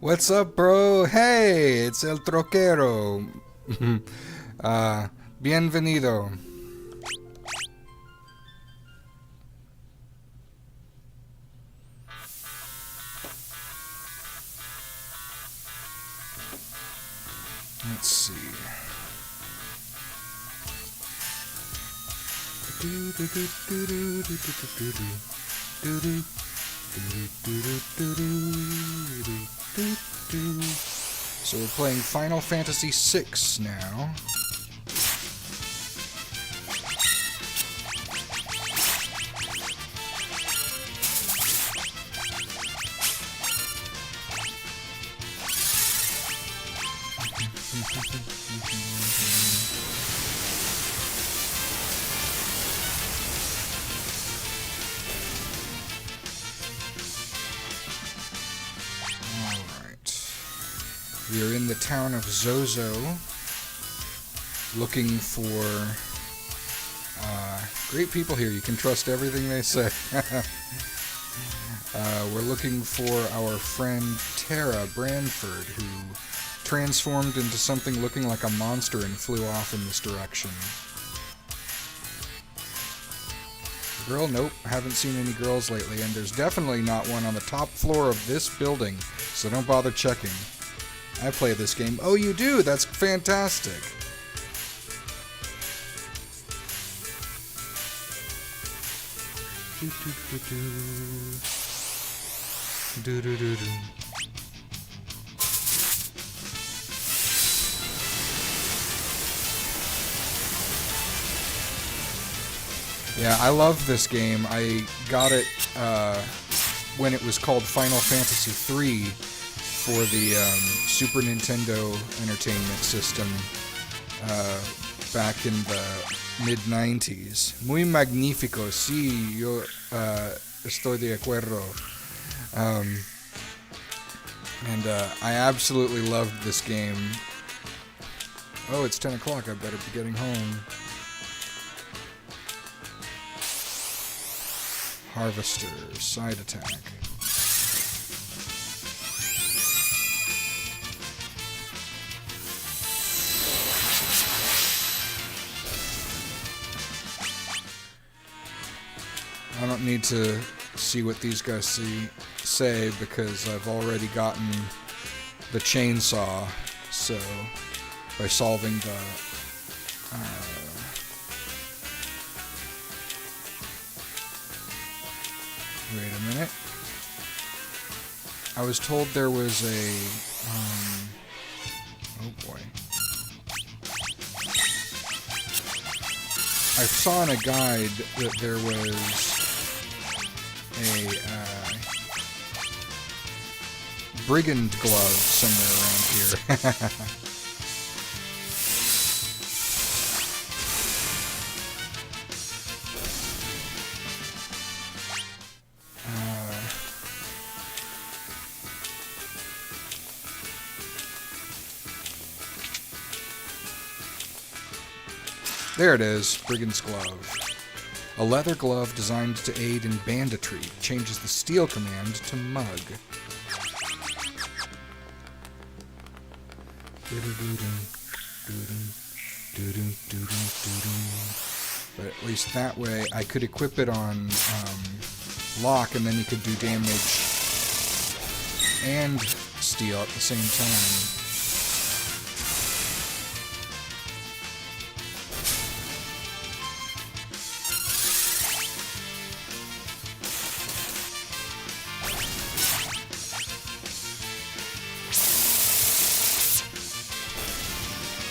What's up, bro? Hey, it's El Troquero. Bienvenido. Let's see. So we're playing Final Fantasy VI now. We are in the town of Zozo, looking for great people here. You can trust everything they say. We're looking for our friend Tara Branford, who transformed into something looking like a monster and flew off in this direction. Girl? Nope, haven't seen any girls lately, and there's definitely not one on the top floor of this building, so don't bother checking. I play this game. Oh, you do? That's fantastic. Yeah, I love this game. I got it when it was called Final Fantasy III for the Super Nintendo Entertainment System back in the mid-90s. Muy magnífico, sí, yo estoy de acuerdo. And I absolutely loved this game. Oh, it's 10 o'clock, I better be getting home. Harvester, side attack. I don't need to see what these guys say because I've already gotten the chainsaw, so by solving the wait a minute. I was told there was a oh boy. I saw in a guide that there was a brigand glove somewhere around here. There it is, brigand's glove. A leather glove designed to aid in banditry changes the steel command to mug. But at least that way I could equip it on lock, and then you could do damage and steel at the same time.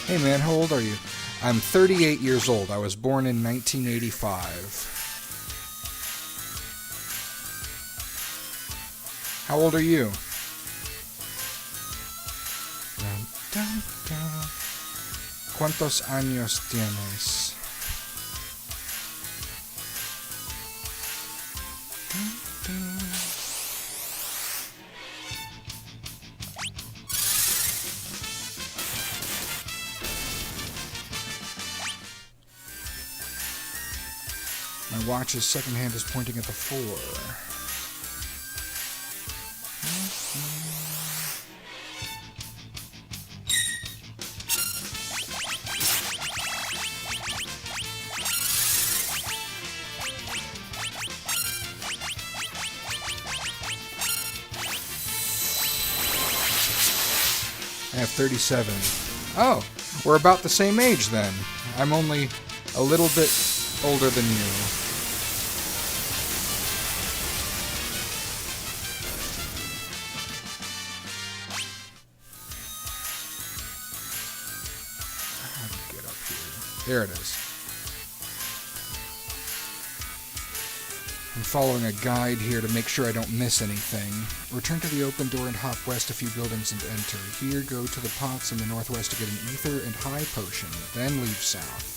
Hey man, how old are you? I'm 38 years old. I was born in 1985. How old are you? ¿Cuántos años tienes? My watch's second hand is pointing at the 4. I have 37. Oh, we're about the same age then. I'm only a little bit older than you. How do you get up here? There it is. I'm following a guide here to make sure I don't miss anything. Return to the open door and hop west a few buildings and enter. Here, go to the pots in the northwest to get an ether and high potion. Then leave south.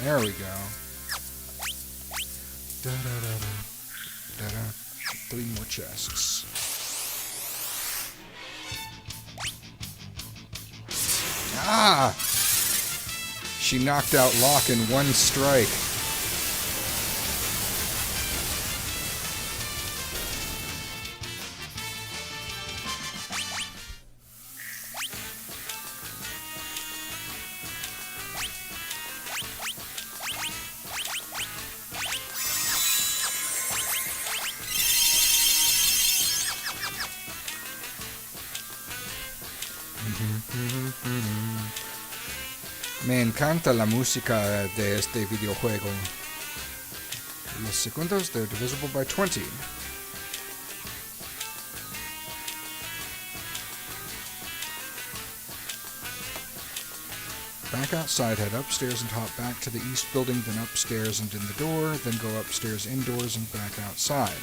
There we go. Da-da-da-da. Da-da. 3 more chests. Ah! She knocked out Locke in one strike. Me encanta la música de este videojuego. Los segundos, they're divisible by 20. Back outside, head upstairs and hop back to the east building, then upstairs and in the door, then go upstairs indoors and back outside.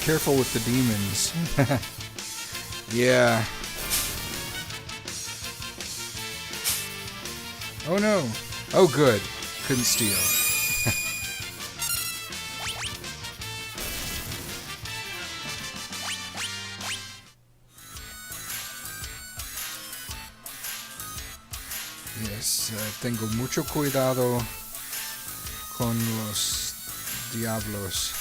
Careful with the demons. Yeah. Oh no. Oh good. Couldn't steal. Yes, tengo mucho cuidado con los diablos.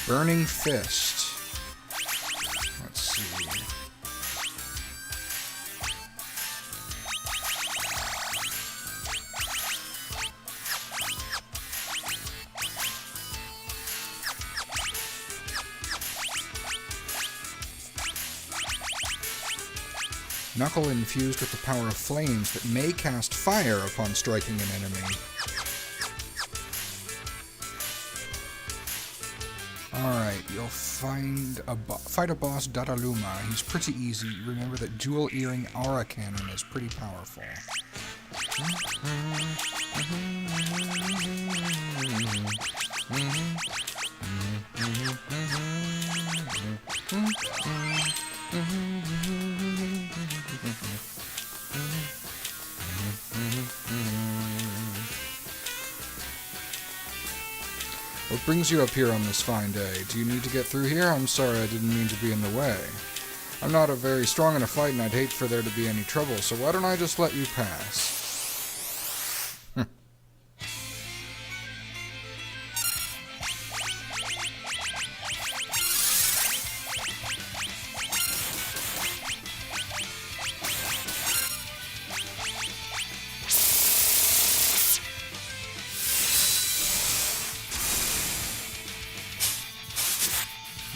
Burning Fist. Let's see. Knuckle infused with the power of flames that may cast fire upon striking an enemy. Alright, you'll fight a boss, Dataluma. He's pretty easy. Remember that dual earring aura cannon is pretty powerful. What brings you up here on this fine day? Do you need to get through here? I'm sorry, I didn't mean to be in the way. I'm not very strong in a fight, and I'd hate for there to be any trouble, so why don't I just let you pass?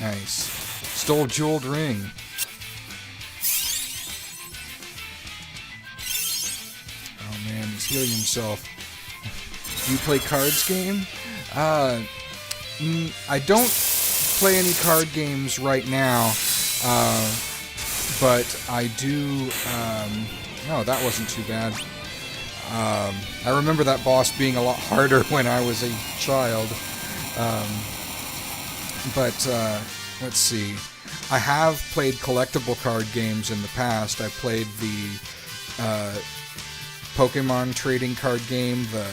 Nice. Stole jeweled ring. Oh man, he's healing himself. Do you play cards game? I don't play any card games right now, but I do. No, that wasn't too bad. I remember that boss being a lot harder when I was a child. But let's see. I have played collectible card games in the past. I played the Pokemon trading card game, the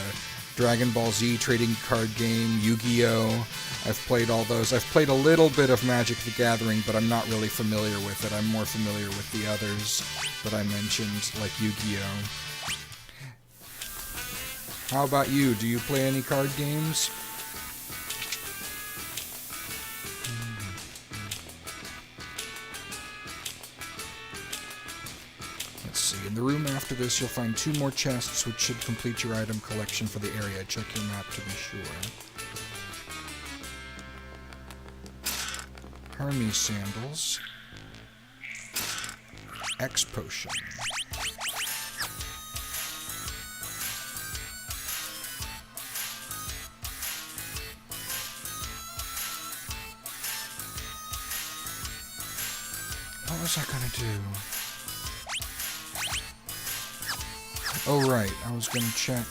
Dragon Ball Z trading card game, Yu-Gi-Oh! I've played all those. I've played a little bit of Magic the Gathering, but I'm not really familiar with it. I'm more familiar with the others that I mentioned, like Yu-Gi-Oh! How about you? Do you play any card games? Let's see. In the room after this, you'll find 2 more chests, which should complete your item collection for the area. Check your map to be sure. Hermes sandals. X potion. What was I gonna do? Oh right, I was gonna check.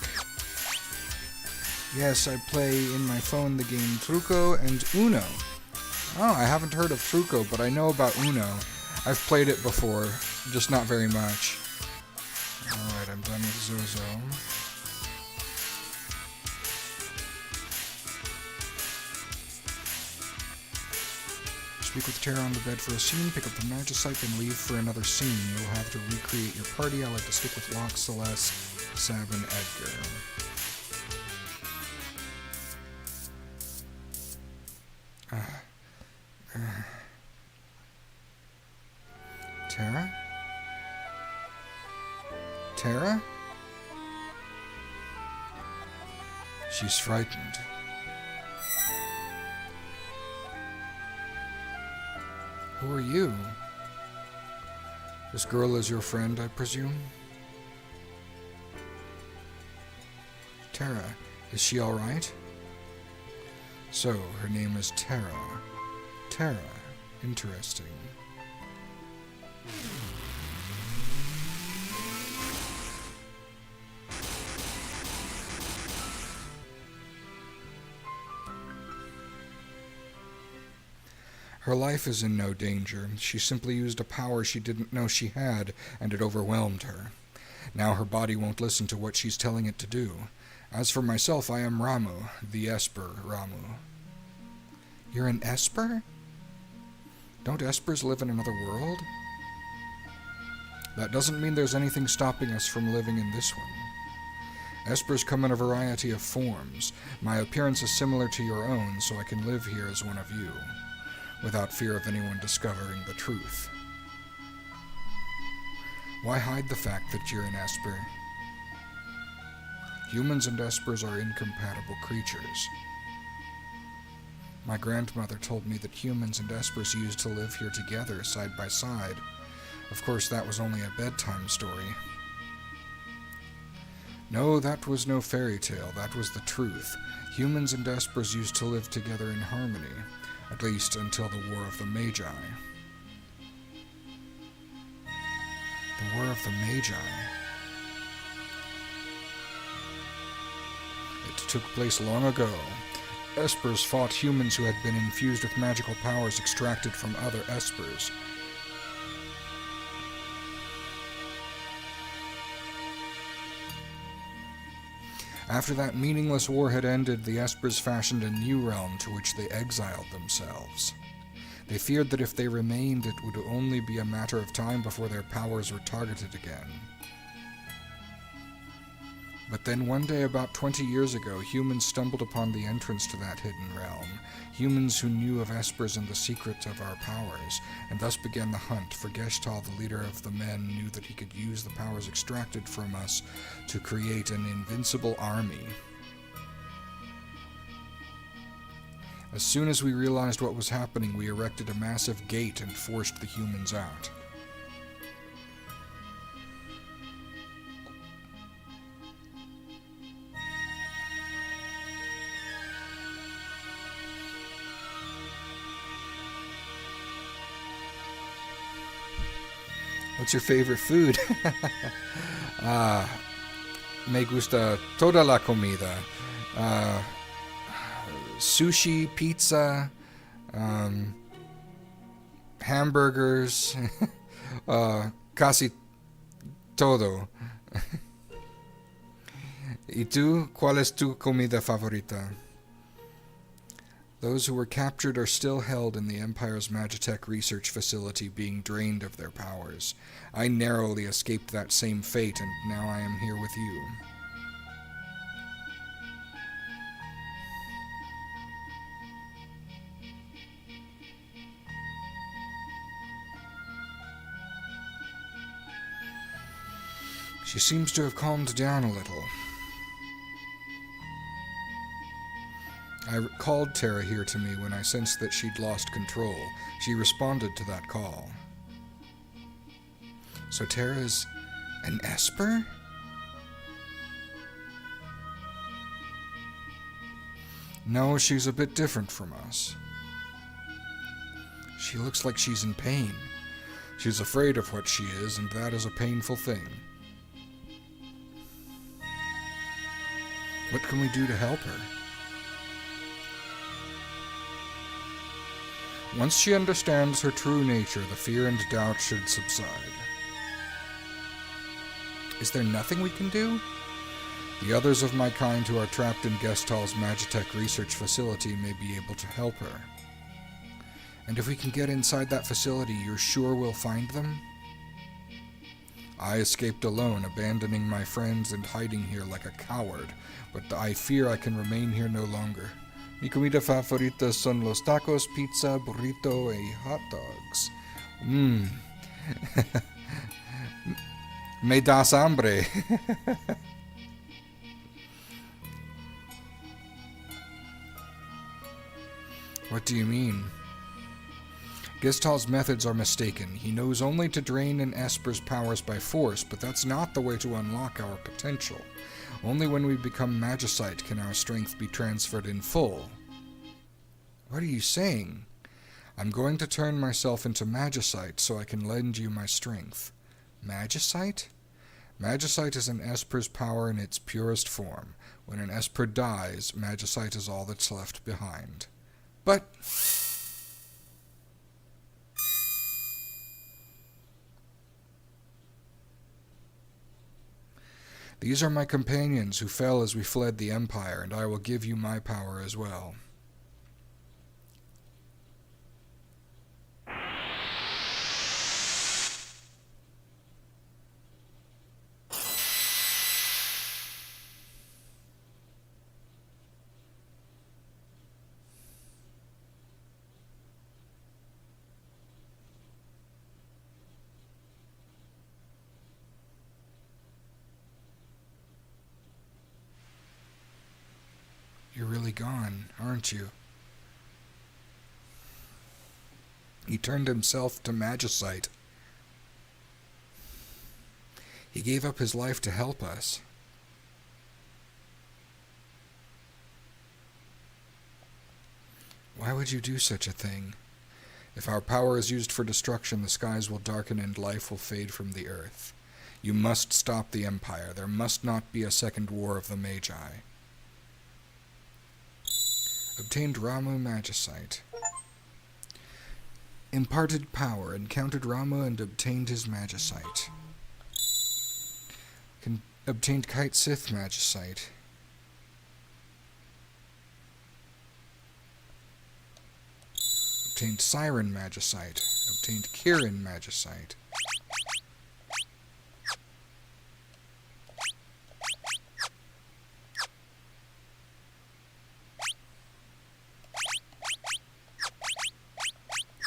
Yes, I play in my phone the game Truco and Uno. Oh, I haven't heard of Truco, but I know about Uno. I've played it before, just not very much. Alright, I'm done with Zozo. Speak with Tara on the bed for a scene, pick up the Magicite, and leave for another scene. You'll have to recreate your party. I like to stick with Locke, Celeste, Sab, and Edgar. Tara? Tara? She's frightened. Who are you? This girl is your friend, I presume? Tara, is she alright? So, her name is Tara. Tara, interesting. Her life is in no danger. She simply used a power she didn't know she had, and it overwhelmed her. Now her body won't listen to what she's telling it to do. As for myself, I am Ramu, the Esper Ramu. You're an Esper? Don't Espers live in another world? That doesn't mean there's anything stopping us from living in this one. Espers come in a variety of forms. My appearance is similar to your own, so I can live here as one of you, without fear of anyone discovering the truth. Why hide the fact that you're an Esper? Humans and Espers are incompatible creatures. My grandmother told me that humans and Espers used to live here together, side by side. Of course, that was only a bedtime story. No, that was no fairy tale. That was the truth. Humans and Espers used to live together in harmony, at least until the War of the Magi. The War of the Magi. It took place long ago. Espers fought humans who had been infused with magical powers extracted from other Espers. After that meaningless war had ended, the Espers fashioned a new realm to which they exiled themselves. They feared that if they remained, it would only be a matter of time before their powers were targeted again. But then one day about 20 years ago, humans stumbled upon the entrance to that hidden realm. Humans who knew of Espers and the secrets of our powers, and thus began the hunt, for Geshtal, the leader of the men, knew that he could use the powers extracted from us to create an invincible army. As soon as we realized what was happening, we erected a massive gate and forced the humans out. What's your favorite food? Me gusta toda la comida. Sushi, pizza, hamburgers, casi todo. ¿Y tú? ¿Cuál es tu comida favorita? Those who were captured are still held in the Empire's Magitech research facility, being drained of their powers. I narrowly escaped that same fate, and now I am here with you. She seems to have calmed down a little. I called Terra here to me when I sensed that she'd lost control. She responded to that call. So Terra's an Esper? No, she's a bit different from us. She looks like she's in pain. She's afraid of what she is, and that is a painful thing. What can we do to help her? Once she understands her true nature, the fear and doubt should subside. Is there nothing we can do? The others of my kind who are trapped in Gestal's Magitech research facility may be able to help her. And if we can get inside that facility, you're sure we'll find them? I escaped alone, abandoning my friends and hiding here like a coward, but I fear I can remain here no longer. Mi comida favorita son los tacos, pizza, burrito, y hot dogs. Me das hambre. What do you mean? Gestal's methods are mistaken. He knows only to drain an Esper's powers by force, but that's not the way to unlock our potential. Only when we become Magicite can our strength be transferred in full. What are you saying? I'm going to turn myself into Magicite so I can lend you my strength. Magicite? Magicite is an Esper's power in its purest form. When an Esper dies, Magicite is all that's left behind. But... these are my companions who fell as we fled the Empire, and I will give you my power as well. You're really gone, aren't you? He turned himself to Magicite. He gave up his life to help us. Why would you do such a thing? If our power is used for destruction, the skies will darken and life will fade from the earth. You must stop the Empire. There must not be a second war of the Magi. Obtained Ramu Magicite. Imparted power. Encountered Ramu and obtained his Magicite. Obtained Kite Sith Magicite. Obtained Siren Magicite. Obtained Kirin Magicite.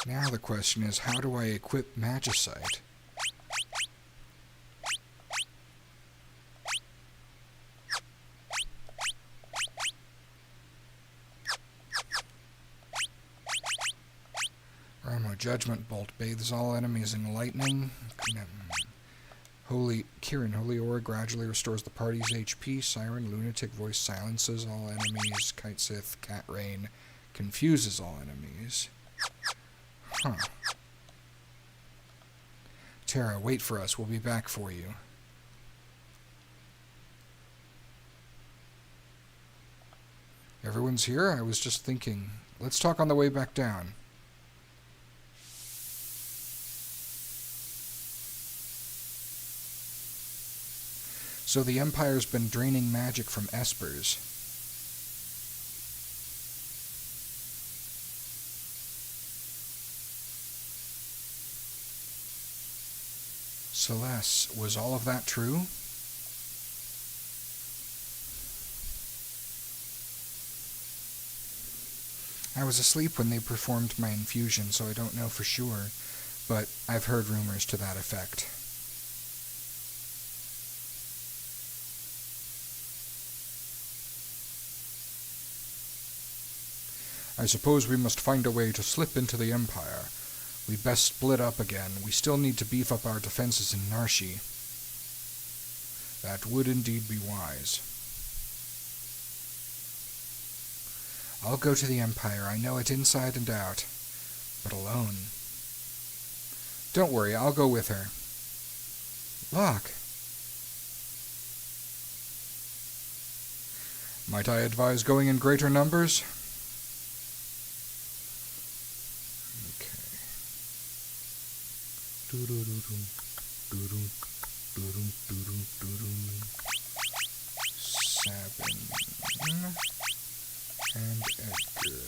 Now the question is, how do I equip Magicite? Judgment Bolt bathes all enemies in lightning. Holy Ore gradually restores the party's HP. Siren Lunatic Voice silences all enemies. Kite Sith Cat Rain confuses all enemies. Huh. Terra, wait for us. We'll be back for you. Everyone's here? I was just thinking. Let's talk on the way back down. So the Empire's been draining magic from Espers. Celeste, was all of that true? I was asleep when they performed my infusion, so I don't know for sure, but I've heard rumors to that effect. I suppose we must find a way to slip into the Empire. We'd best split up again. We still need to beef up our defenses in Narshi. That would indeed be wise. I'll go to the Empire. I know it inside and out. But alone. Don't worry, I'll go with her. Look. Might I advise going in greater numbers? Sabin and Edgar.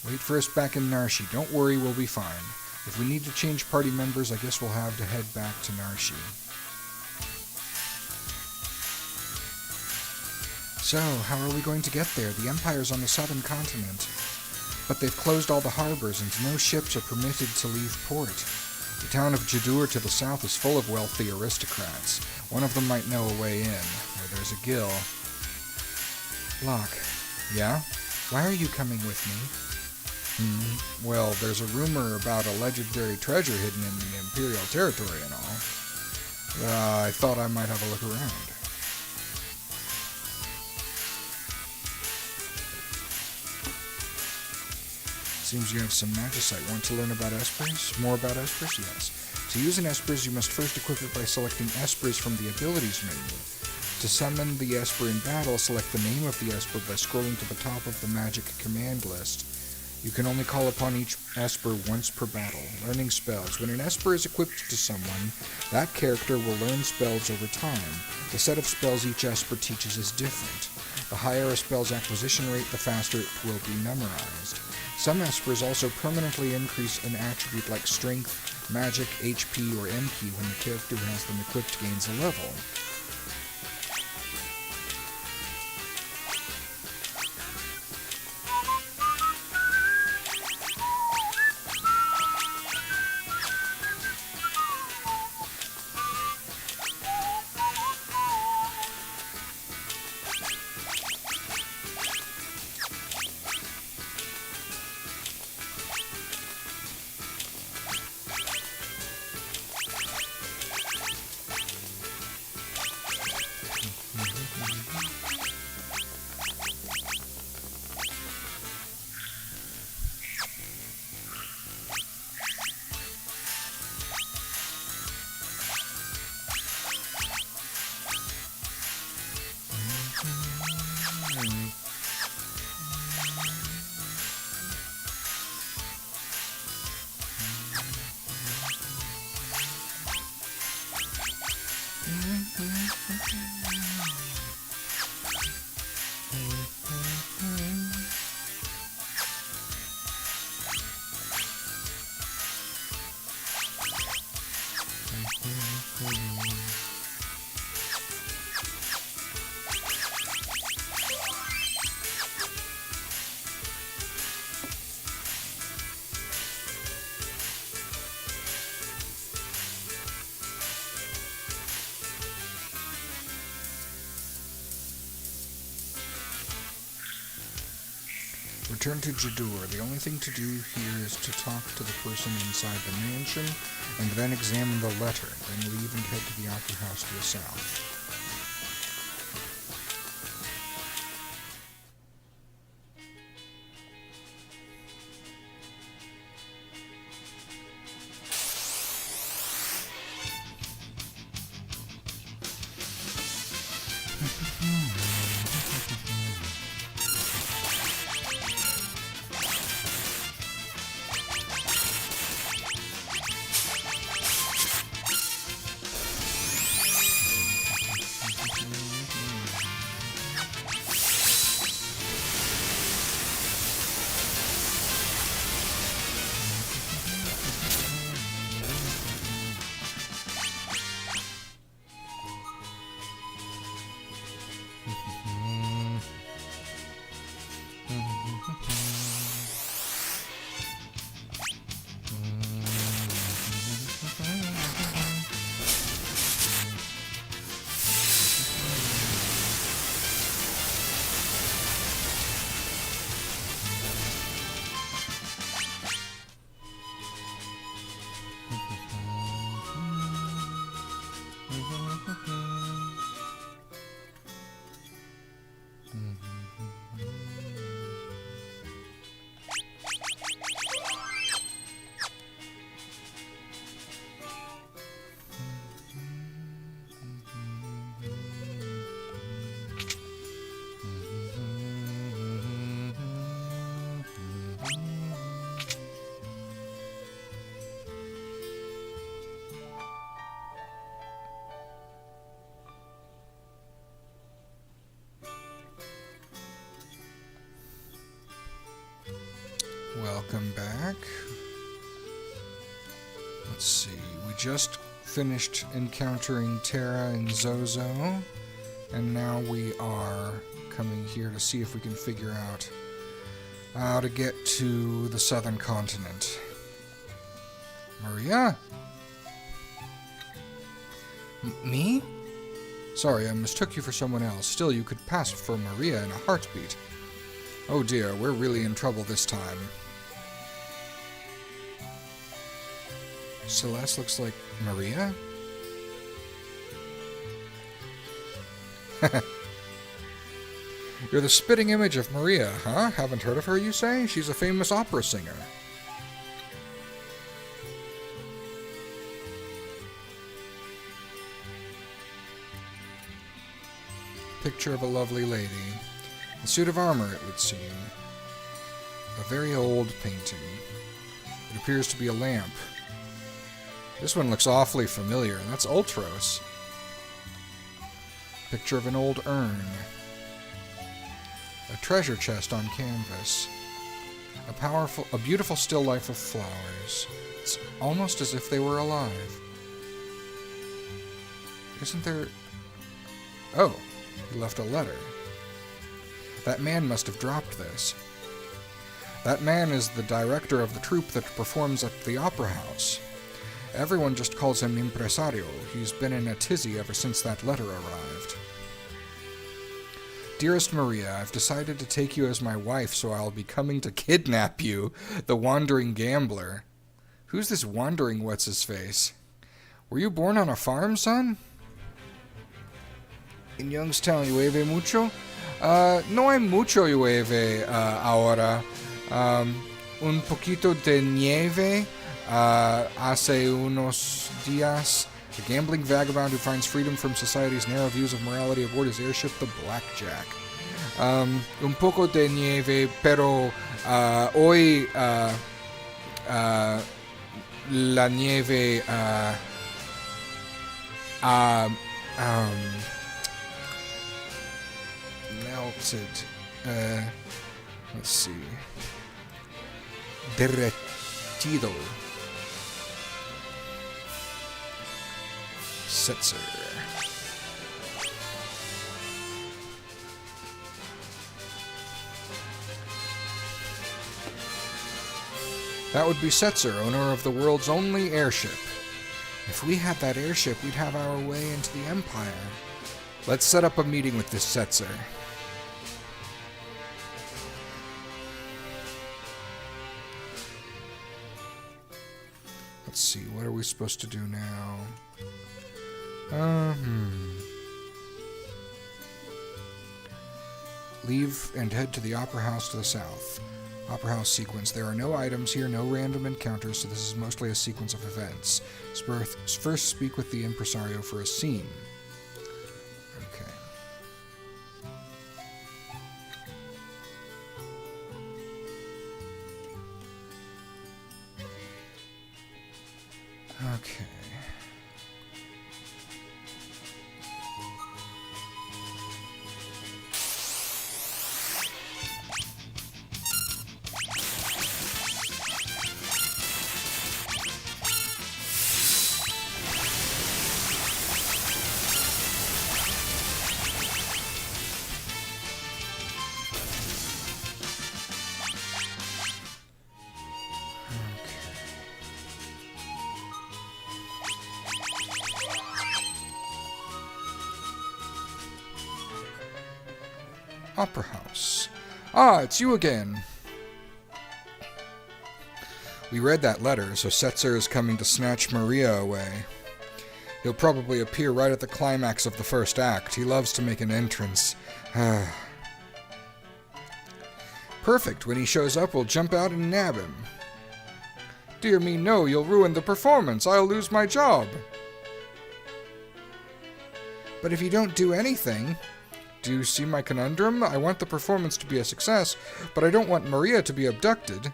Wait for us back in Narshi. Don't worry, we'll be fine. If we need to change party members, I guess we'll have to head back to Narshi. So, how are we going to get there? The Empire's on the southern continent. But they've closed all the harbors, and no ships are permitted to leave port. The town of Jadur to the south is full of wealthy aristocrats. One of them might know a way in, where there's a gill. Locke. Yeah? Why are you coming with me? Well, there's a rumor about a legendary treasure hidden in the Imperial territory and all. I thought I might have a look around. Seems you have some magicite. Want to learn about Espers? More about Espers? Yes. To use an Espers, you must first equip it by selecting Espers from the abilities menu. To summon the Esper in battle, select the name of the Esper by scrolling to the top of the magic command list. You can only call upon each Esper once per battle. Learning spells. When an Esper is equipped to someone, that character will learn spells over time. The set of spells each Esper teaches is different. The higher a spell's acquisition rate, the faster it will be memorized. Some Espers also permanently increase an attribute like Strength, Magic, HP, or MP when the character who has them equipped gains a level. Return to Jadur. The only thing to do here is to talk to the person inside the mansion, and then examine the letter, then leave and head to the opera house to the south. Welcome back. Let's see, we just finished encountering Terra and Zozo, and now we are coming here to see if we can figure out how to get to the southern continent. Maria? Me? Sorry, I mistook you for someone else. Still, you could pass for Maria in a heartbeat. Oh dear, we're really in trouble this time. Celeste looks like Maria? You're the spitting image of Maria, huh? Haven't heard of her, you say? She's a famous opera singer. Picture of a lovely lady. A suit of armor, it would seem. A very old painting. It appears to be a lamp. This one looks awfully familiar. That's Ultros. Picture of an old urn. A treasure chest on canvas. A beautiful still life of flowers. It's almost as if they were alive. Isn't there... Oh, he left a letter. That man must have dropped this. That man is the director of the troupe that performs at the opera house. Everyone just calls him Impresario. He's been in a tizzy ever since that letter arrived. Dearest Maria, I've decided to take you as my wife, so I'll be coming to kidnap you, the wandering gambler. Who's this wandering what's-his-face? Were you born on a farm, son? In Youngstown, llueve mucho? No hay mucho llueve ahora. Un poquito de nieve hace unos días. The gambling vagabond who finds freedom from society's narrow views of morality aboard his airship, the Blackjack. Un poco de nieve, pero hoy la nieve melted. Let's see. Derretido. Setzer. That would be Setzer, owner of the world's only airship. If we had that airship, we'd have our way into the Empire. Let's set up a meeting with this Setzer. Let's see, what are we supposed to do now? Leave and head to the Opera House to the south. Opera House sequence. There are no items here, no random encounters, so this is mostly a sequence of events. First speak with the impresario for a scene. Okay. Okay. Opera House. Ah, it's you again. We read that letter, so Setzer is coming to snatch Maria away. He'll probably appear right at the climax of the first act. He loves to make an entrance. Perfect. When he shows up, we'll jump out and nab him. Dear me, no, you'll ruin the performance. I'll lose my job. But if you don't do anything... Do you see my conundrum? I want the performance to be a success, but I don't want Maria to be abducted.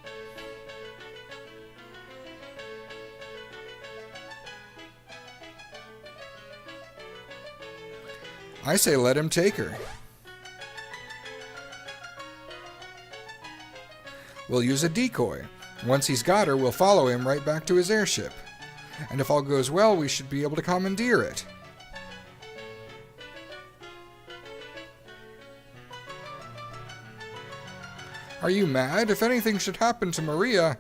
I say let him take her. We'll use a decoy. Once he's got her, we'll follow him right back to his airship. And if all goes well, we should be able to commandeer it. Are you mad? If anything should happen to Maria...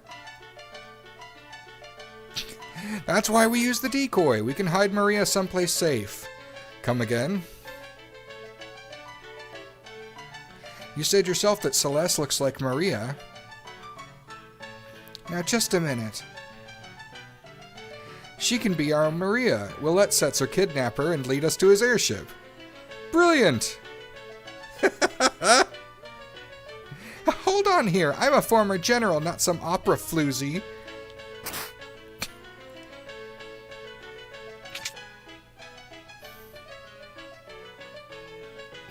That's why we use the decoy. We can hide Maria someplace safe. Come again? You said yourself that Celeste looks like Maria. Now just a minute. She can be our Maria. We'll let Setzer kidnap her and lead us to his airship. Brilliant! Hold on here. I'm a former general, not some opera floozy.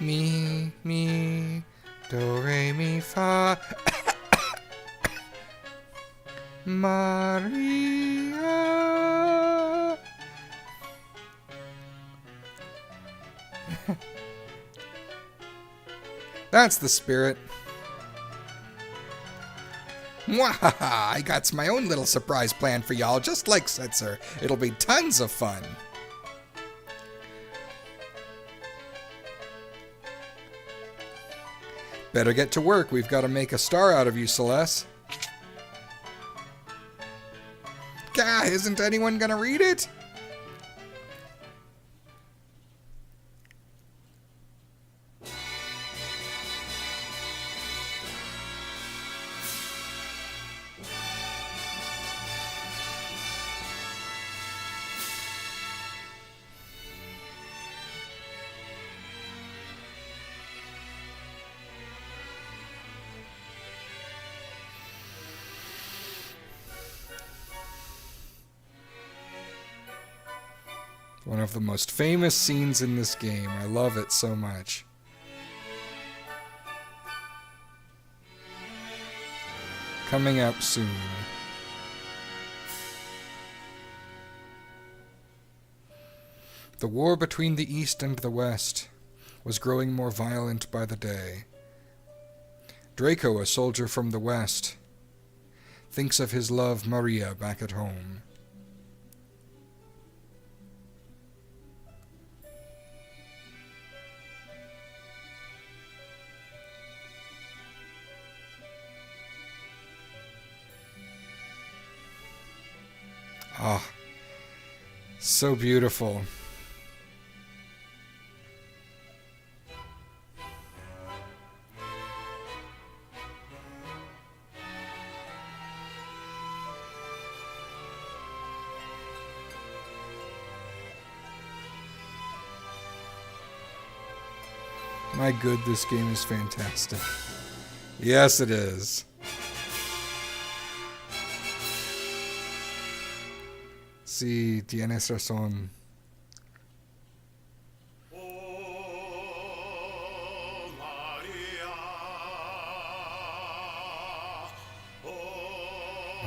Mi, mi, do, re, mi, fa. Maria. That's the spirit. Mwahaha! I got my own little surprise plan for y'all, just like Setzer. It'll be tons of fun. Better get to work. We've got to make a star out of you, Celeste. Gah, isn't anyone gonna read it? One of the most famous scenes in this game. I love it so much. Coming up soon. The war between the East and the West was growing more violent by the day. Draco, a soldier from the West, thinks of his love Maria back at home. Ah, so beautiful. My good, this game is fantastic. Yes, it is. Sí, tienes razón.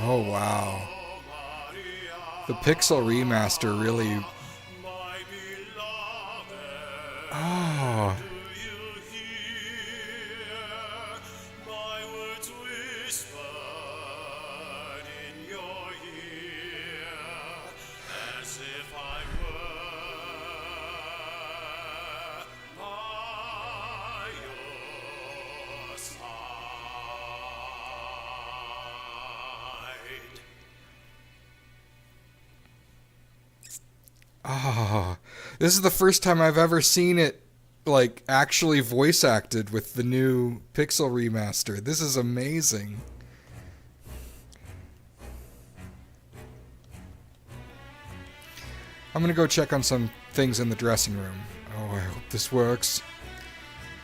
Oh, wow. The Pixel Remaster really... Oh. Oh, this is the first time I've ever seen it, like, actually voice acted with the new Pixel Remaster. This is amazing. I'm gonna go check on some things in the dressing room. Oh, I hope this works.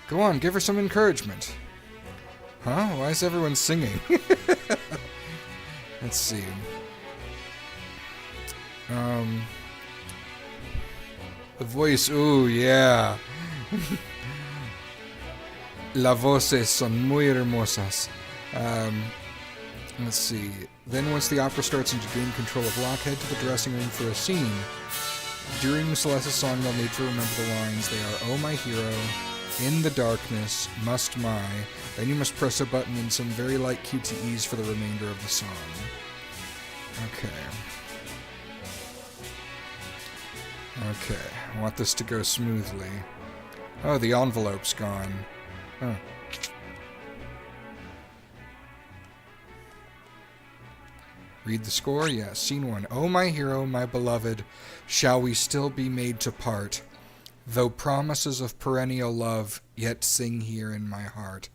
Go on, give her some encouragement. Huh? Why is everyone singing? Let's see. The voice, ooh, yeah. Las voces son muy hermosas. Let's see. Then once the opera starts and you gain control of Locke, head to the dressing room for a scene. During Celeste's song, you'll need to remember the lines. They are, "Oh my hero," "In the darkness," "Must my." Then you must press a button and some very light QTEs for the remainder of the song. Okay. Okay, I want this to go smoothly. Oh, the envelope's gone. Huh. Read the score? Yes. Scene 1. Oh, my hero, my beloved, shall we still be made to part? Though promises of perennial love, yet sing here in my heart.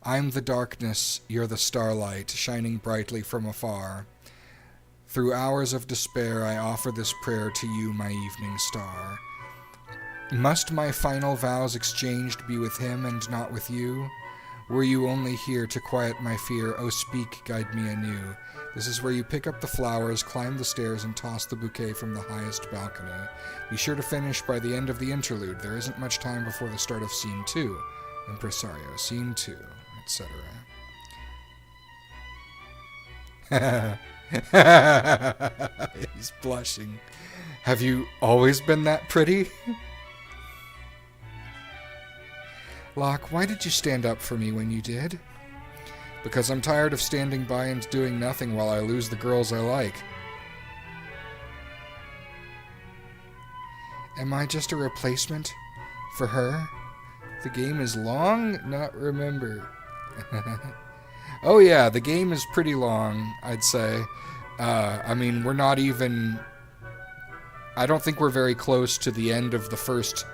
I'm the darkness, you're the starlight, shining brightly from afar. Through hours of despair, I offer this prayer to you, my evening star. Must my final vows exchanged be with him and not with you? Were you only here to quiet my fear? Oh, speak, guide me anew. This is where you pick up the flowers, climb the stairs, and toss the bouquet from the highest balcony. Be sure to finish by the end of the interlude. There isn't much time before the start of Scene 2. Impresario, Scene 2, etc. He's blushing. Have you always been that pretty? Locke, why did you stand up for me when you did? Because I'm tired of standing by and doing nothing while I lose the girls I like. Am I just a replacement for her? The game is long? Not remember. Oh yeah, the game is pretty long, I'd say. I mean, we're not even... I don't think we're very close to the end of the first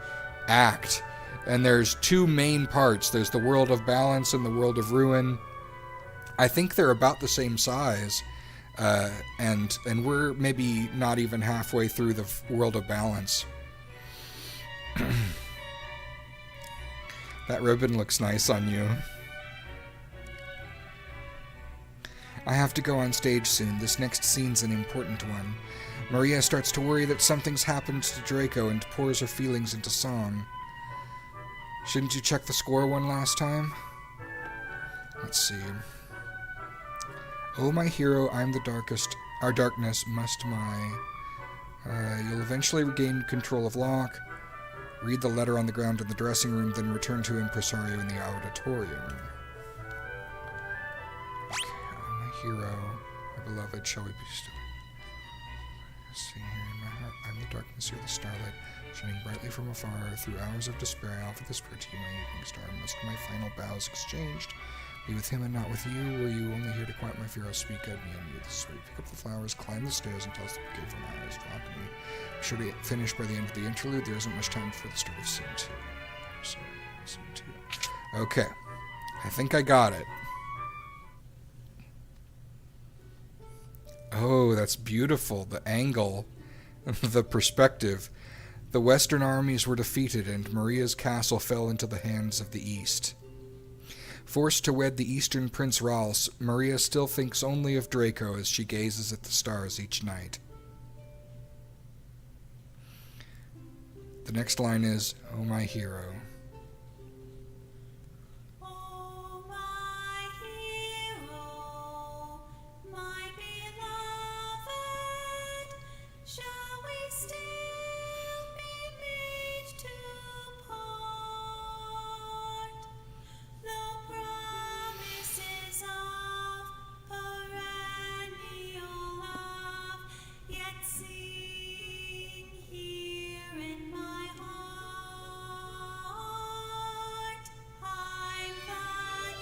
act. And there's two main parts. There's the World of Balance and the World of Ruin. I think they're about the same size. And we're maybe not even halfway through the World of Balance. That ribbon looks nice on you. I have to go on stage soon. This next scene's an important one. Maria starts to worry that something's happened to Draco and pours her feelings into song. Shouldn't you check the score one last time? Let's see. Oh, my hero, I'm the darkest. Our darkness must my... You'll eventually regain control of Locke. Read the letter on the ground in the dressing room, then return to Impresario in the auditorium. Hero, my beloved, shall we be still? See here in my heart, I'm the darkness, you're the starlight, shining brightly from afar. Through hours of despair, I offer this prayer to you, my evening star. Must my final vows exchanged be with him and not with you? Were you only here to quiet my fear? I'll speak, guide me and you. This is where you pick up the flowers, climb the stairs, and toss the bouquet from my highest balcony. Be sure to finish by the end of the interlude. There isn't much time before the start of Scene 2. Scene 2. Okay. I think I got it. Oh, that's beautiful. The angle, the perspective. The western armies were defeated, and Maria's castle fell into the hands of the east. Forced to wed the eastern Prince Rals, Maria still thinks only of Draco as she gazes at the stars each night. The next line is, "Oh, my hero." Oh, my hero, my beloved, shall we still be made to part? The promises of perennial love yet sing here in my heart. I'm the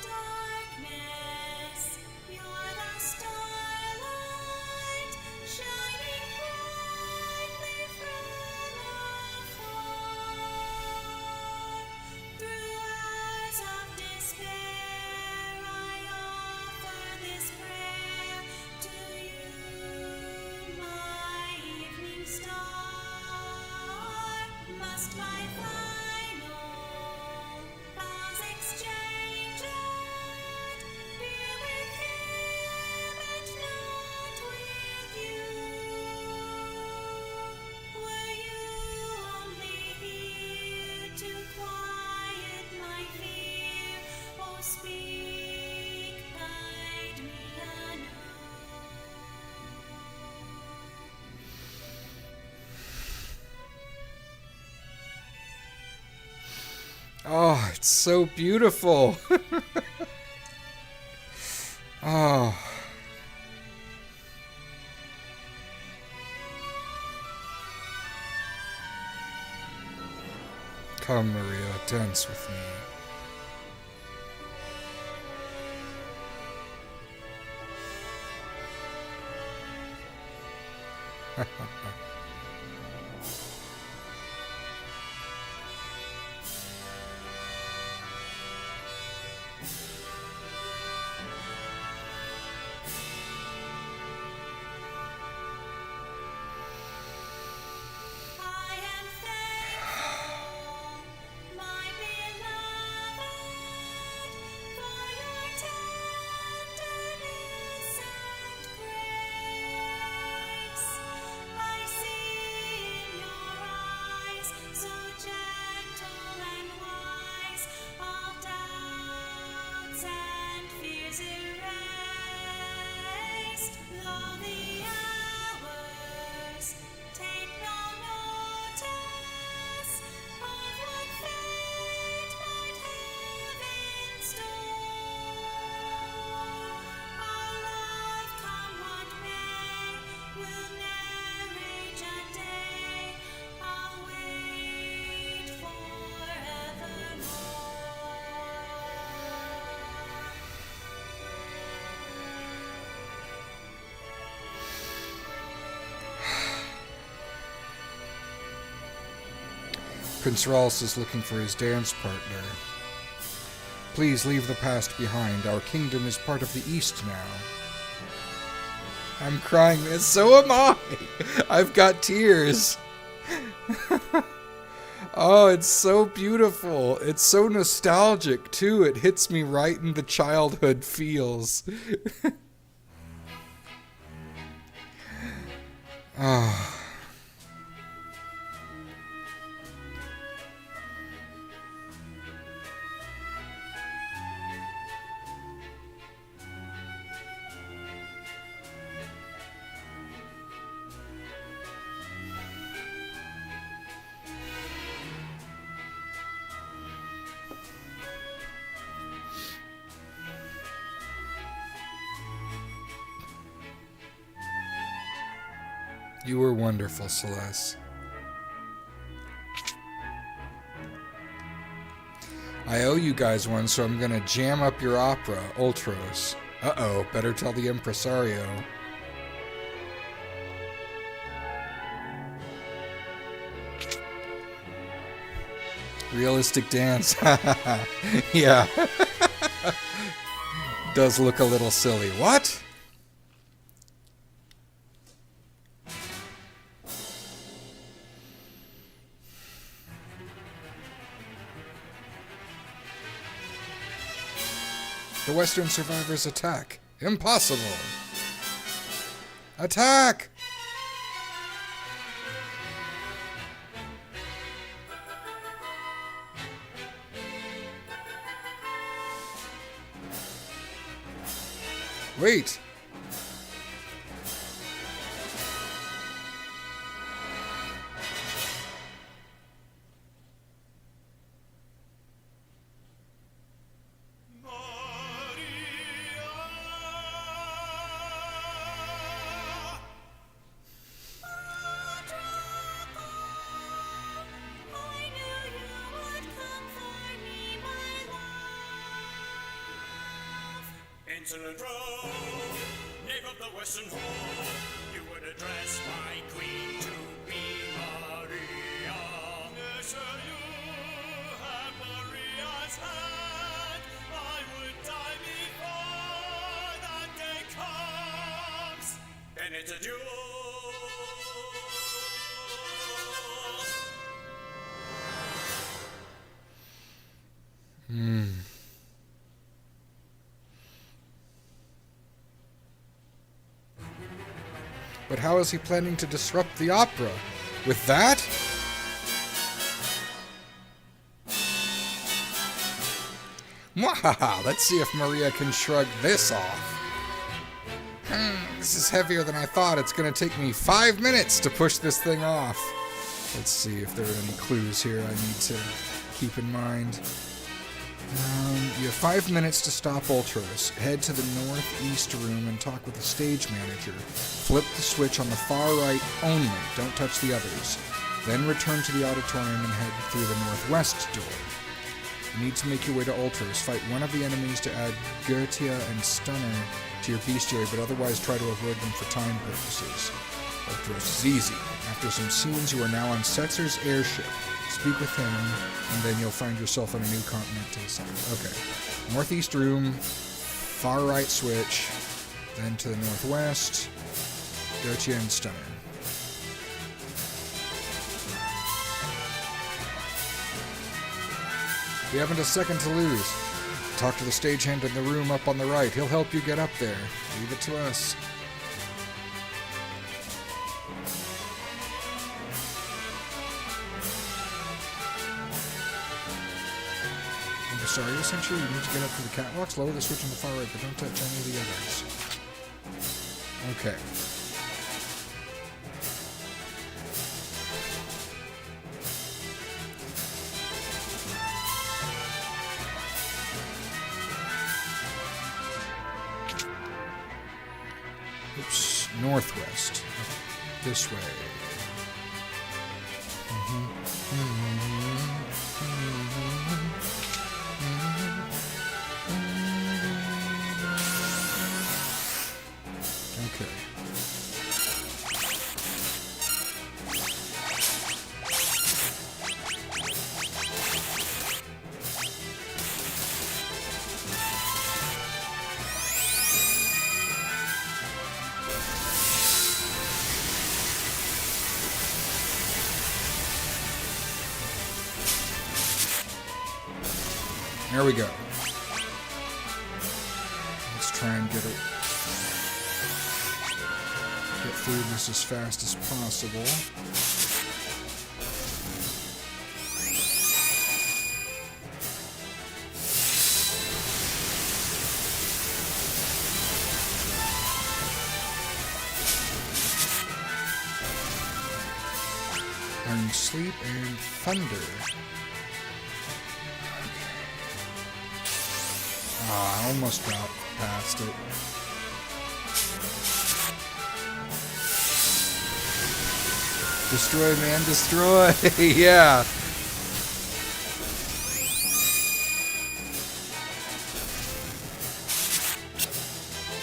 darkness, you're the starlight, shining brightly from afar. Through hours of despair, I offer this prayer to you, my evening star. Must my final vows exchanged be with him and not with you? Were you only here to quiet my fear? Oh, speak, guide me anew. Oh, it's so beautiful. Oh. Come, Maria, dance with me. I am thankful, my beloved, for your tenderness and grace. I see in your eyes, so gentle and wise, all doubts and fears erased. Though the hours take no notice of what fate might have in store, our love, come what may, will ne'er age a day. I'll wait forevermore. Prince Rals is looking for his dance partner. Please leave the past behind. Our kingdom is part of the East now. I'm crying, and so am I. I've got tears. Oh, it's so beautiful. It's so nostalgic, too. It hits me right in the childhood feels. Oh. You were wonderful, Celeste. I owe you guys one, so I'm gonna jam up your opera, Ultros. Uh-oh, better tell the impresario. Realistic dance. Yeah. Does look a little silly. What? The Western survivors attack. Impossible. Attack! Wait. I knew you would come for me, my love. Insolent rogue, knave of the Western Hall, you would address my queen to be Maria. Yes, sir, you have Maria's hand. I would die before that day comes. Then it's a duel. But how is he planning to disrupt the opera? With that? Mwahaha! Let's see if Maria can shrug this off. This is heavier than I thought. It's gonna take me 5 minutes to push this thing off. Let's see if there are any clues here I need to keep in mind. You have 5 minutes to stop Ultros. Head to the northeast room and talk with the stage manager. Flip the switch on the far right only. Don't touch the others. Then return to the auditorium and head through the northwest door. You need to make your way to Ultros. Fight one of the enemies to add Gertia and Stunner to your bestiary, but otherwise try to avoid them for time purposes. Ultros is easy. After some scenes, you are now on Setzer's airship. Speak with him, and then you'll find yourself on a new continent to the south. Okay. Northeast room, far right switch, then to the northwest, Gertia and Stunner. We haven't a second to lose. Talk to the stagehand in the room up on the right. He'll help you get up there. Leave it to us. Sorry, essentially, you need to get up to the catwalks, lower the switch on the far right, but don't touch any of the others. Okay. Oops, northwest. This way. Okay. There we go. Let's try and get through this as fast as possible. Iron Sleep and Thunder. Ah, I almost got past it. Destroy, man, destroy! Yeah!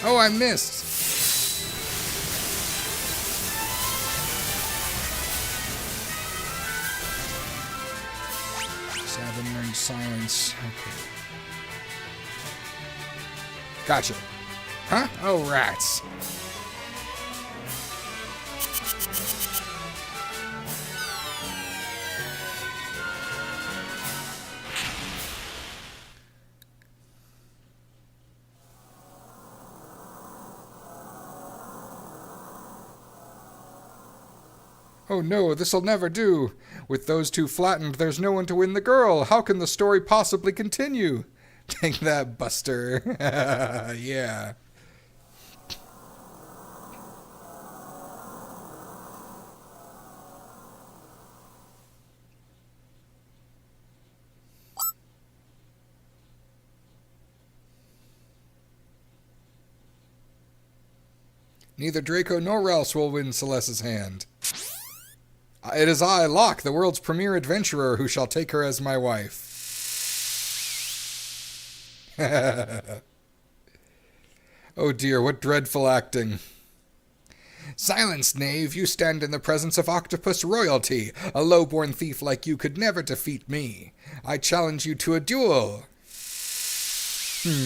Oh, I missed! Seven ring silence. Okay. Gotcha. Huh? Oh, rats. Oh no, this'll never do. With those two flattened, there's no one to win the girl. How can the story possibly continue? Take that, Buster. Yeah. Neither Draco nor Rouse will win Celeste's hand. It is I, Locke, the world's premier adventurer, who shall take her as my wife. Oh dear, what dreadful acting. Silence, knave, you stand in the presence of octopus royalty. A low-born thief like you could never defeat me. I challenge you to a duel.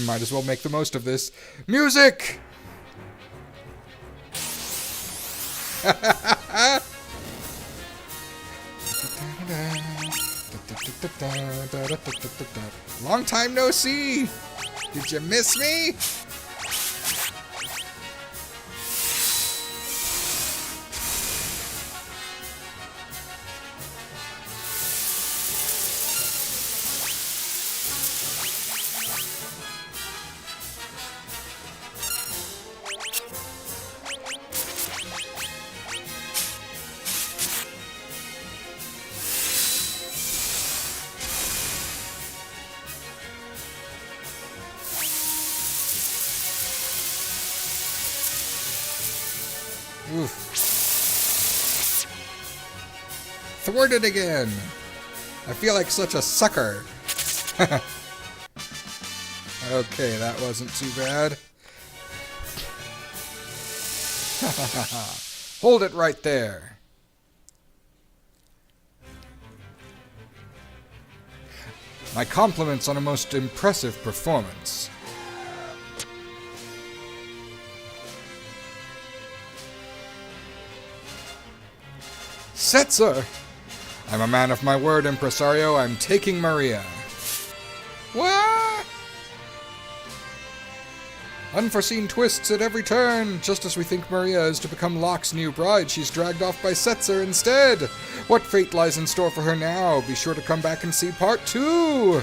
Might as well make the most of this. Music! Long time no see! Did you miss me? Oof. Thwarted again. I feel like such a sucker. Okay, that wasn't too bad. Hold it right there. My compliments on a most impressive performance. Setzer! I'm a man of my word, impresario. I'm taking Maria. What? Unforeseen twists at every turn. Just as we think Maria is to become Locke's new bride, she's dragged off by Setzer instead. What fate lies in store for her now? Be sure to come back and see part 2.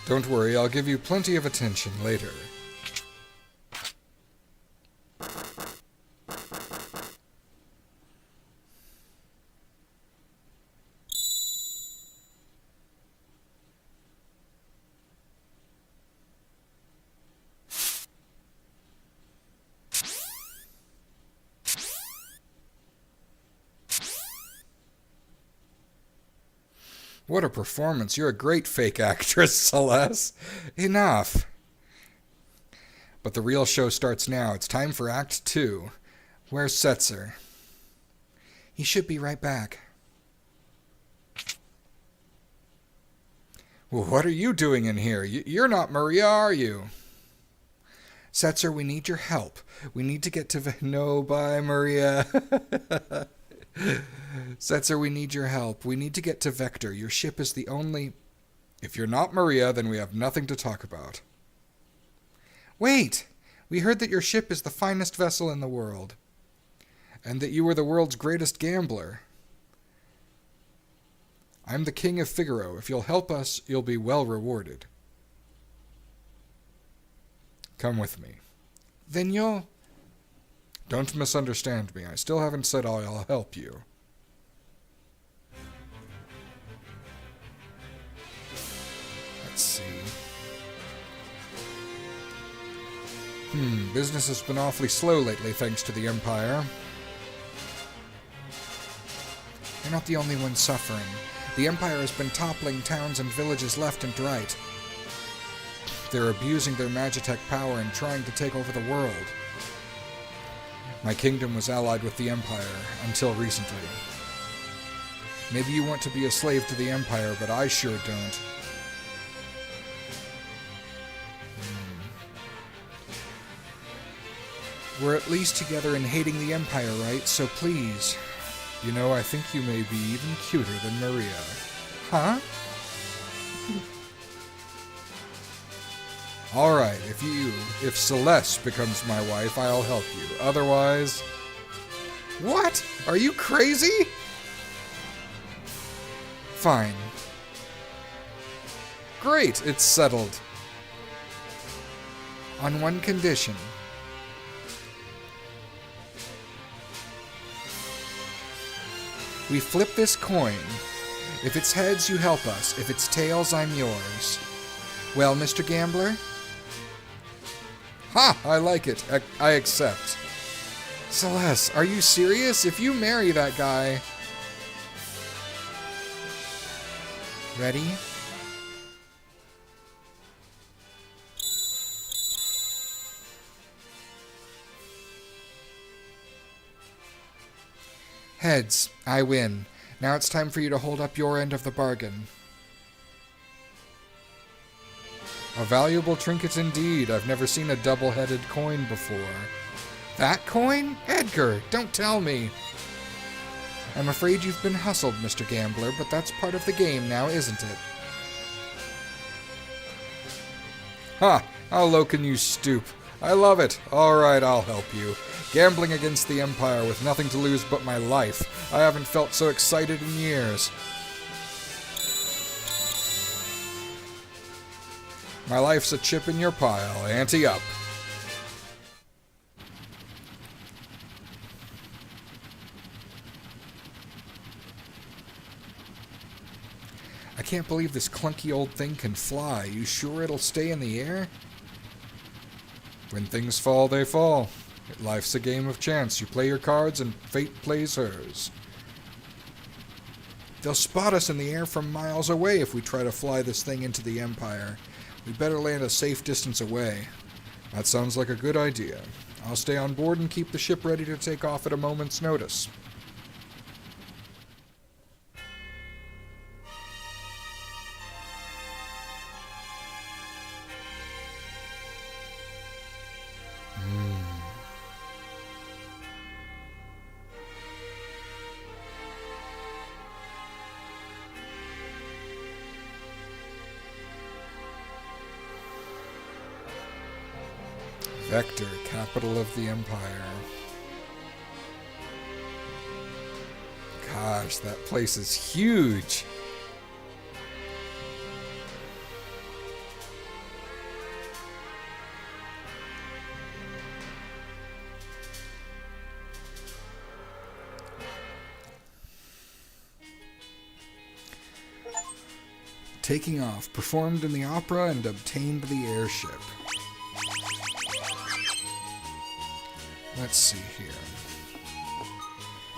Don't worry, I'll give you plenty of attention later. What a performance. You're a great fake actress, Celeste. Enough. But the real show starts now. It's time for Act 2. Where's Setzer? He should be right back. Well, what are you doing in here? You're not Maria, are you? Setzer, we need your help. We need to get to... No, bye, Maria. Setzer, we need your help. We need to get to Vector. Your ship is the only... If you're not Maria, then we have nothing to talk about. Wait! We heard that your ship is the finest vessel in the world. And that you were the world's greatest gambler. I'm the King of Figaro. If you'll help us, you'll be well rewarded. Come with me. Then you'll... Don't misunderstand me. I still haven't said I'll help you. Let's see. Business has been awfully slow lately, thanks to the Empire. You're not the only one suffering. The Empire has been toppling towns and villages left and right. They're abusing their Magitech power and trying to take over the world. My kingdom was allied with the Empire, until recently. Maybe you want to be a slave to the Empire, but I sure don't. We're at least together in hating the Empire, right? So please. You know, I think you may be even cuter than Maria. Huh? Alright, if Celeste becomes my wife, I'll help you. Otherwise... What? Are you crazy? Fine. Great, it's settled. On one condition. We flip this coin. If it's heads, you help us. If it's tails, I'm yours. Well, Mr. Gambler? Ha! I like it. I accept. Celeste, are you serious? If you marry that guy... Ready? Heads. I win. Now it's time for you to hold up your end of the bargain. A valuable trinket indeed. I've never seen a double-headed coin before. That coin? Edgar, don't tell me. I'm afraid you've been hustled, Mr. Gambler, but that's part of the game now, isn't it? Ha! How low can you stoop? I love it. Alright, I'll help you. Gambling against the Empire with nothing to lose but my life. I haven't felt so excited in years. My life's a chip in your pile. Ante up. I can't believe this clunky old thing can fly. You sure it'll stay in the air? When things fall, they fall. Life's a game of chance. You play your cards and fate plays hers. They'll spot us in the air from miles away if we try to fly this thing into the Empire. We better land a safe distance away. That sounds like a good idea. I'll stay on board and keep the ship ready to take off at a moment's notice. Vector, capital of the Empire. Gosh, that place is huge. Taking off, performed in the opera and obtained the airship. Let's see here.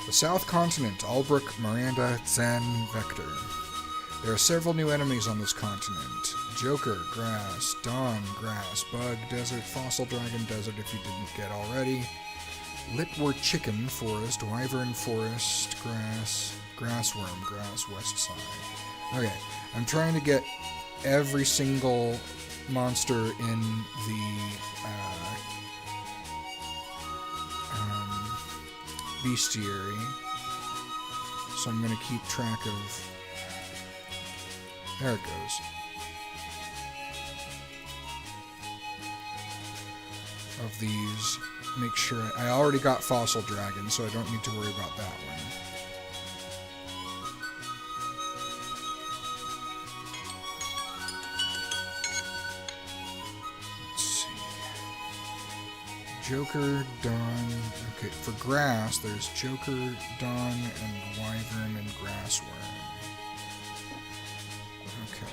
The South Continent, Albrook, Miranda, Zen, Vector. There are several new enemies on this continent. Joker, Grass, Dawn, Grass, Bug, Desert, Fossil Dragon, Desert if you didn't get already. Litwort Chicken, Forest, Wyvern, Forest, Grass, Grassworm, Grass, West Side. Okay, I'm trying to get every single monster in the bestiary, so I'm going to keep track of... There it goes. Of these, make sure... I already got Fossil Dragon, so I don't need to worry about that one. Joker, Dawn... Okay, for Grass, there's Joker, Dawn, and Wyvern, and Grassworm. Okay.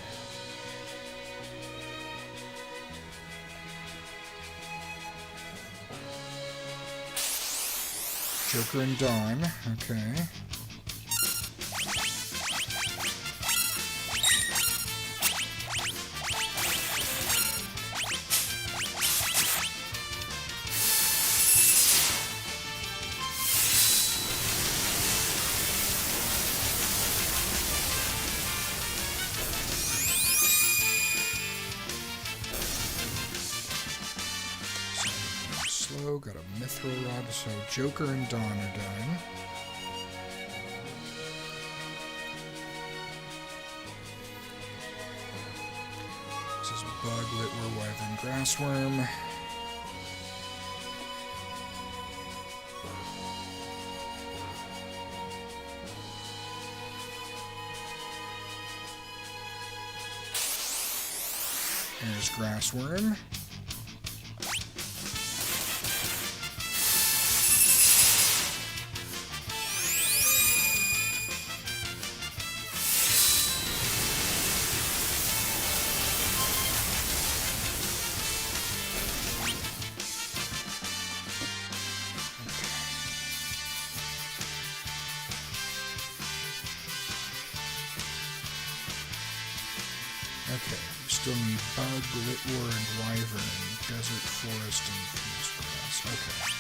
Joker and Dawn, okay. bow, got a mithril rod, so Joker and Dawn are done. This is bug, litwar, wyvern, grassworm. There's grassworm. Okay, we still need bug, litwar, and wyvern, desert, forest, and fuse grass. Okay.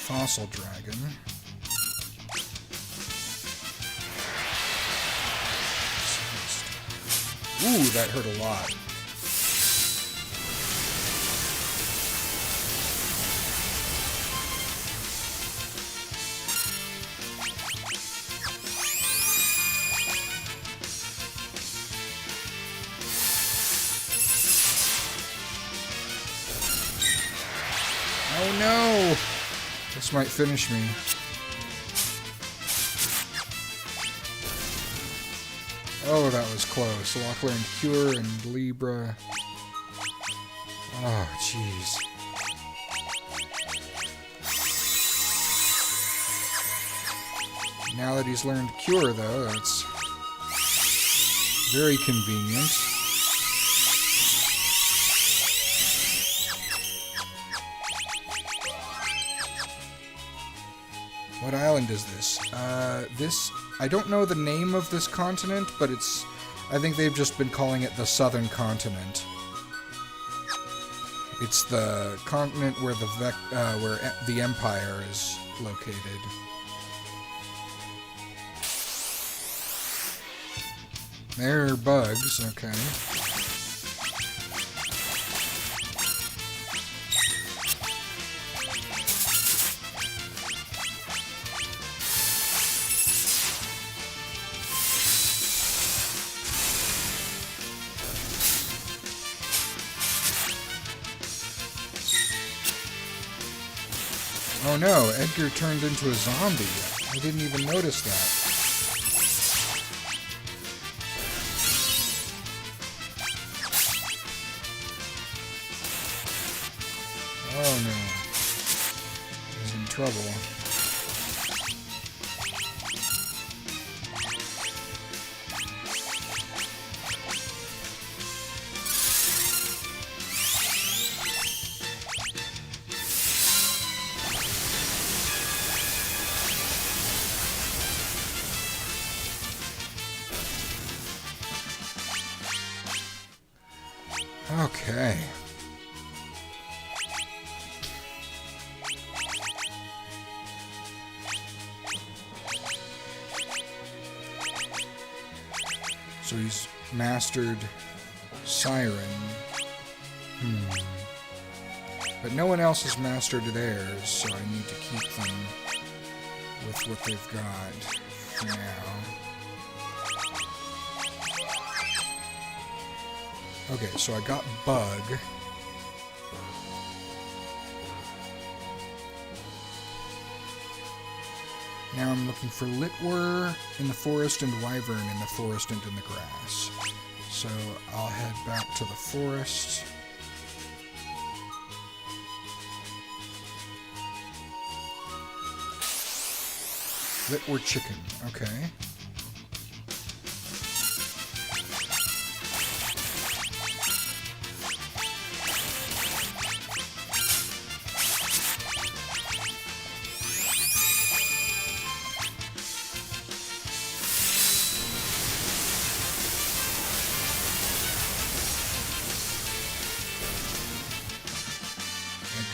Fossil dragon. Ooh, that hurt a lot. Oh no! This might finish me. Oh, that was close. Lock learned Cure and Libra. Oh, jeez. Now that he's learned Cure, though, that's very convenient. What island is this? I don't know the name of this continent, but I think they've just been calling it the Southern Continent. It's the continent where the Empire is located. There are bugs, okay. Oh no, Edgar turned into a zombie. I didn't even notice that. Oh no. He's in trouble. Okay. So he's mastered Siren. But no one else has mastered theirs, so I need to keep them with what they've got for now. Okay, so I got Bug. Now I'm looking for Litwar in the forest and Wyvern in the forest and in the grass. So I'll head back to the forest. Litwar chicken, okay.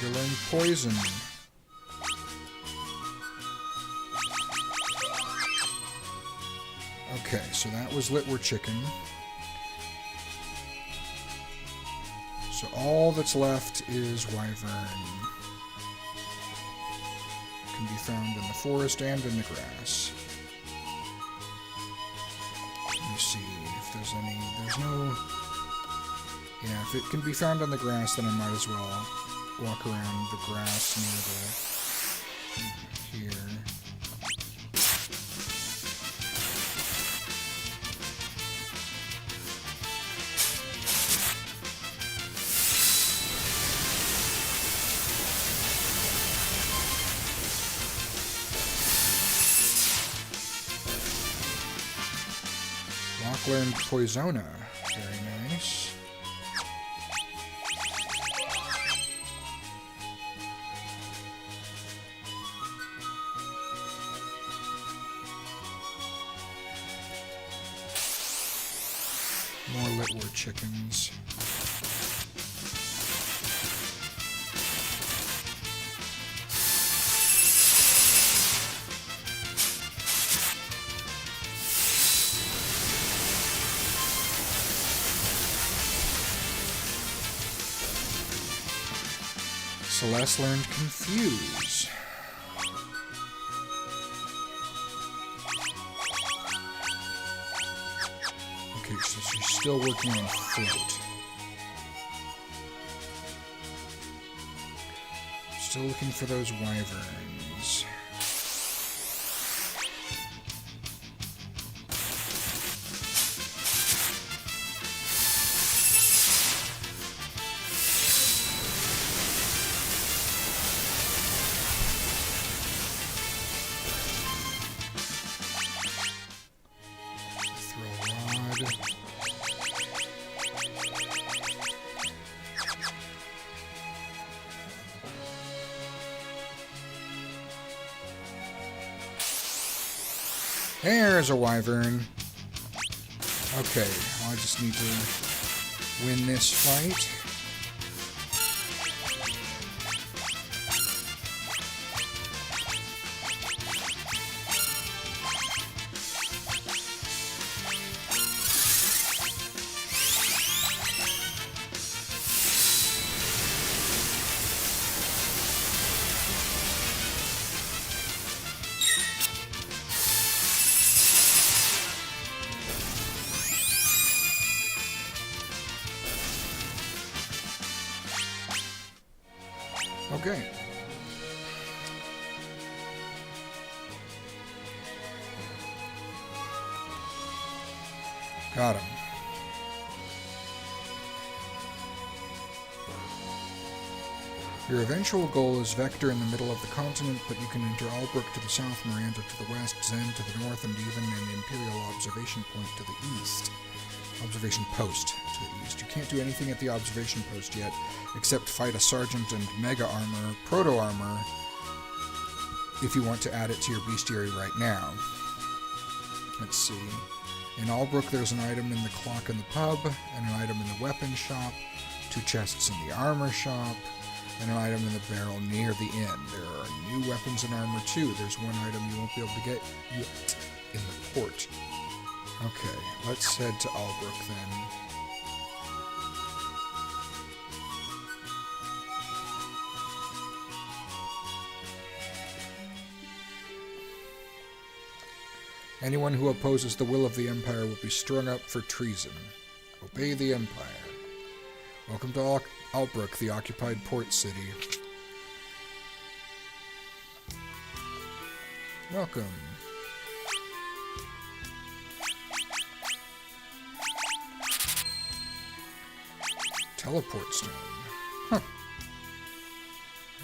You learn poison. Okay, so that was Litwar Chicken. So all that's left is Wyvern. Can be found in the forest and in the grass. Let me see if there's any... There's no... Yeah, if it can be found on the grass, then I might as well walk around the grass near the... here. Learned Poisona. Very nice. More Litwar chickens. Celeste learned Confuse. Okay, so she's still working on Float. Still looking for those wyverns. There's a wyvern. Okay, I just need to win this fight. Okay. Got him. Your eventual goal is Vector in the middle of the continent, but you can enter Albrook to the south, Miranda to the west, Zen to the north, and even an Imperial observation point to the east. Observation post to the east. You can't do anything at the observation post yet, except fight a Sergeant and Mega Armor, Proto Armor, if you want to add it to your bestiary right now. Let's see. In Albrook, there's an item in the clock in the pub, and an item in the weapon shop, 2 chests in the armor shop, and an item in the barrel near the inn. There are new weapons and armor too. There's one item you won't be able to get yet in the port. Okay, let's head to Albrook then. Anyone who opposes the will of the Empire will be strung up for treason. Obey the Empire. Welcome to Albrook, the occupied port city. Welcome. Teleport stone. Huh.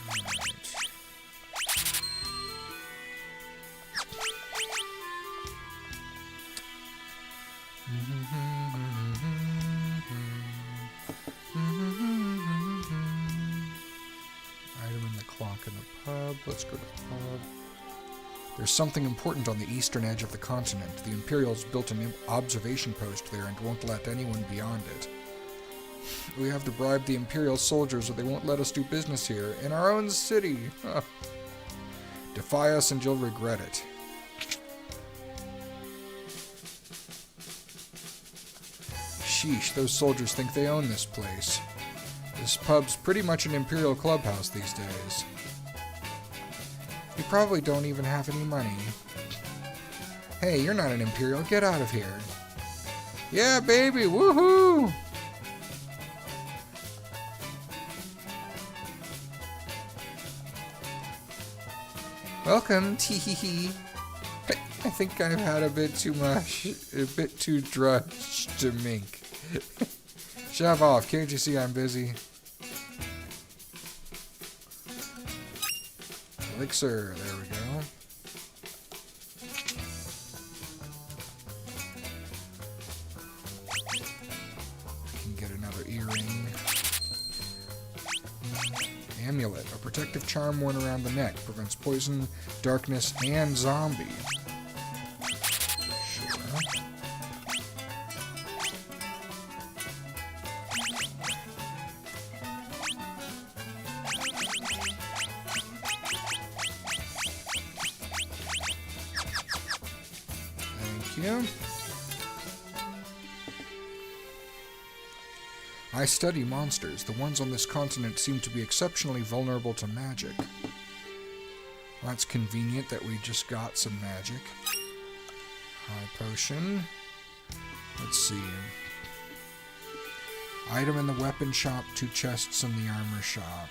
Alright. Item in the clock in the pub. Let's go to the pub. There's something important on the eastern edge of the continent. The Imperials built an observation post there and won't let anyone beyond it. We have to bribe the Imperial soldiers or they won't let us do business here. In our own city. Huh. Defy us and you'll regret it. Sheesh, those soldiers think they own this place. This pub's pretty much an Imperial clubhouse these days. You probably don't even have any money. Hey, you're not an Imperial. Get out of here. Yeah, baby. Woohoo! Welcome, tee-hee-hee. I think I've had a bit too much, a bit too drush to mink. Shove off, can't you see I'm busy? Elixir, there we go. I can get another earring. Amulet, a protective charm worn around the neck, prevents poison, darkness, and zombie. Sure. Thank you. I study monsters. The ones on this continent seem to be exceptionally vulnerable to magic. Well, that's convenient that we just got some magic. High potion. Let's see. Item in the weapon shop, 2 chests in the armor shop.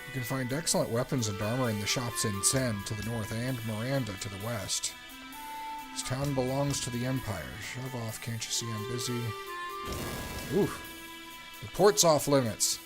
You can find excellent weapons and armor in the shops in Zen to the north and Miranda to the west. This town belongs to the Empire. Shove off, can't you see I'm busy? Ooh, the port's off limits.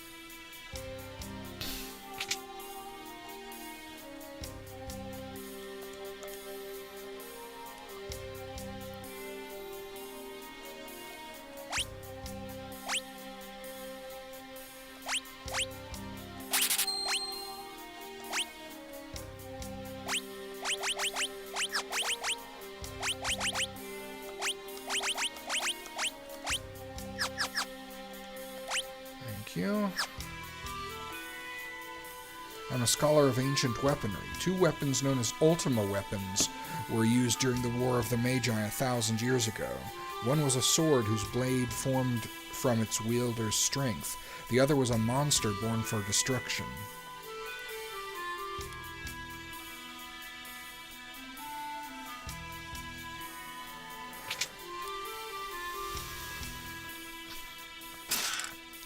You. I'm a scholar of ancient weaponry. 2 weapons known as Ultima weapons were used during the War of the Magi 1,000 years ago. One was a sword whose blade formed from its wielder's strength. The other was a monster born for destruction.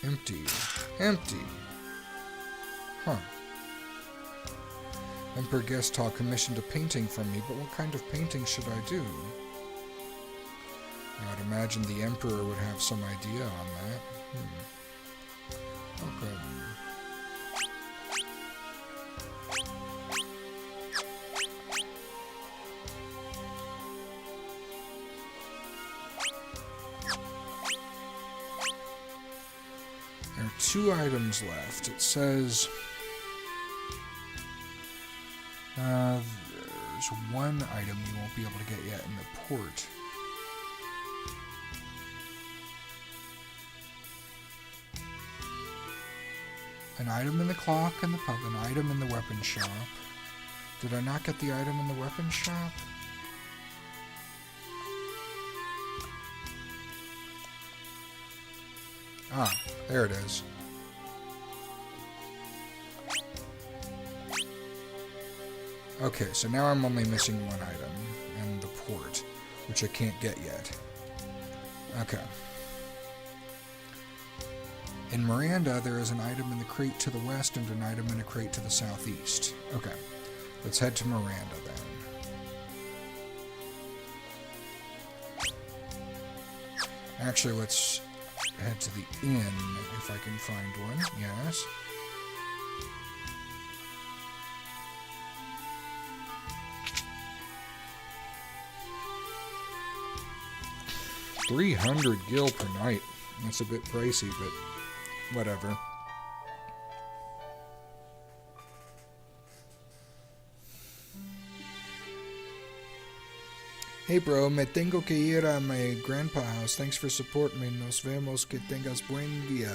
Empty. Empty. Huh. Emperor Gestal commissioned a painting from me, but what kind of painting should I do? I would imagine the Emperor would have some idea on that. Okay. There are 2 items left. It says there's 1 item you won't be able to get yet in the port. An item in the clock and the pub, an item in the weapon shop. Did I not get the item in the weapon shop? Ah, there it is. Okay, so now I'm only missing 1 item, and the port, which I can't get yet. Okay. In Miranda, there is an item in the crate to the west and an item in a crate to the southeast. Okay, let's head to Miranda then. Actually, let's head to the inn, if I can find one. Yes. $300 gil per night. That's a bit pricey, but whatever. Hey bro, me tengo que ir a my grandpa house. Thanks for support me. Nos vemos. Que tengas buen día.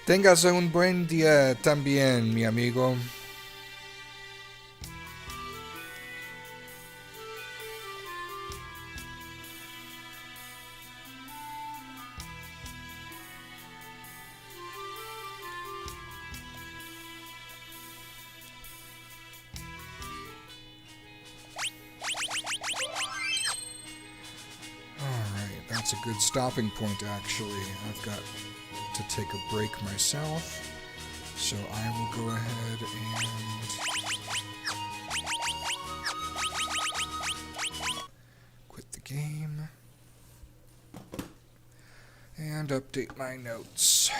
Tengas un buen día también, mi amigo. Alright, that's a good stopping point actually. I've got to take a break myself. So I will go ahead and quit the game and update my notes.